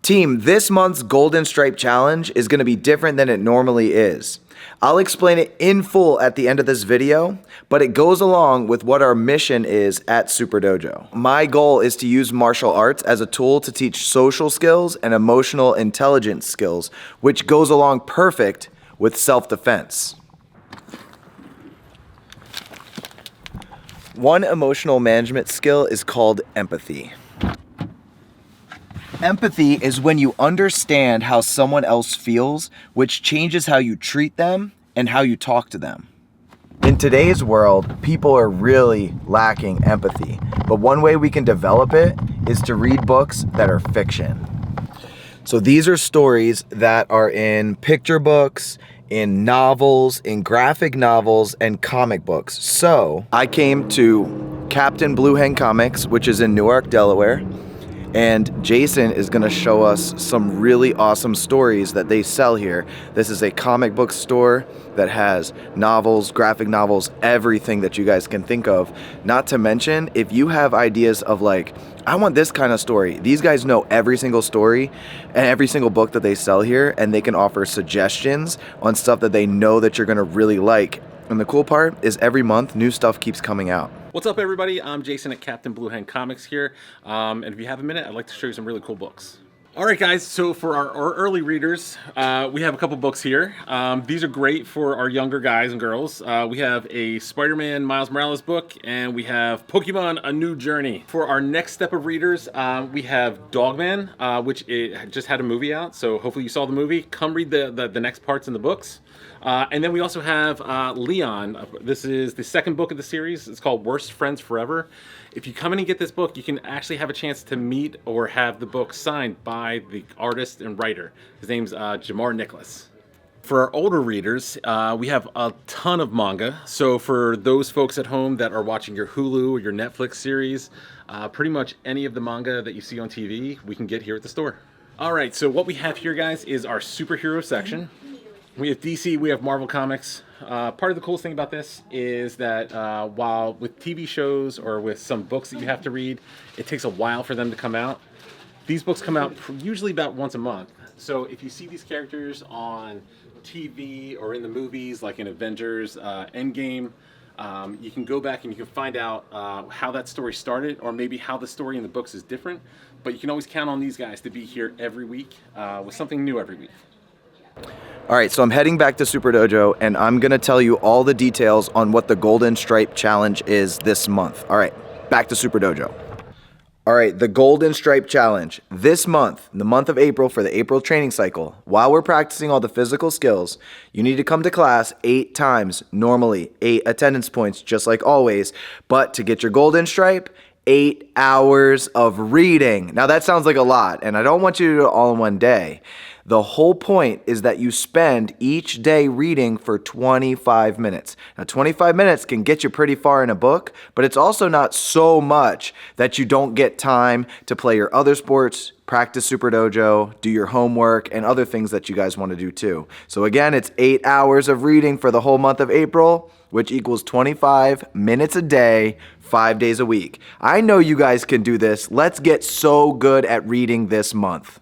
Team, this month's Golden Stripe Challenge is going to be different than it normally is. I'll explain it in full at the end of this video, but it goes along with what our mission is at Super Dojo. My goal is to use martial arts as a tool to teach social skills and emotional intelligence skills, which goes along perfect with self-defense. One emotional management skill is called empathy. Empathy is when you understand how someone else feels, which changes how you treat them and how you talk to them. In today's world, people are really lacking empathy, but one way we can develop it is to read books that are fiction. So these are stories that are in picture books, in novels, in graphic novels, and comic books. So I came to Captain Blue Hen Comics, which is in Newark, Delaware. And Jason is gonna show us some really awesome stories that they sell here. This is a comic book store that has novels, graphic novels, everything that you guys can think of. Not to mention, if you have ideas of like, I want this kind of story, these guys know every single story and every single book that they sell here, and they can offer suggestions on stuff that they know that you're gonna really like. And the cool part is every month, new stuff keeps coming out. What's up, everybody? I'm Jason at Captain Blue Hen Comics here. And if you have a minute, I'd like to show you some really cool books. All right, guys, so for our early readers, we have a couple books here. These are great for our younger guys and girls. We have a Spider-Man Miles Morales book, and we have Pokemon A New Journey. For our next step of readers, we have Dogman, which it just had a movie out, so hopefully you saw the movie. Come read the next parts in the books. And then we also have Leon. This is the second book of the series. It's called Worst Friends Forever. If you come in and get this book, you can actually have a chance to meet or have the book signed by the artist and writer. His name's Jamar Nicholas. For our older readers, we have a ton of manga. So for those folks at home that are watching your Hulu or your Netflix series, pretty much any of the manga that you see on TV, we can get here at the store. All right, so what we have here, guys, is our superhero section. We have DC, we have Marvel Comics. Part of the coolest thing about this is that while with TV shows or with some books that you have to read, it takes a while for them to come out. These books come out usually about once a month. So if you see these characters on TV or in the movies, like in Avengers Endgame, you can go back and you can find out how that story started, or maybe how the story in the books is different. But you can always count on these guys to be here every week with something new every week. All right, so I'm heading back to Super Dojo, and I'm gonna tell you all the details on what the Golden Stripe Challenge is this month. All right, back to Super Dojo. All right, the Golden Stripe Challenge. This month, the month of April, for the April training cycle, while we're practicing all the physical skills, you need to come to class 8 times, normally 8 attendance points, just like always. But to get your Golden Stripe, 8 hours of reading. Now that sounds like a lot, and I don't want you to do it all in one day. The whole point is that you spend each day reading for 25 minutes. Now 25 minutes can get you pretty far in a book, but it's also not so much that you don't get time to play your other sports, practice Super Dojo, do your homework, and other things that you guys want to do too. So again, it's 8 hours of reading for the whole month of April, which equals 25 minutes a day, 5 days a week. I know you guys can do this. Let's get so good at reading this month.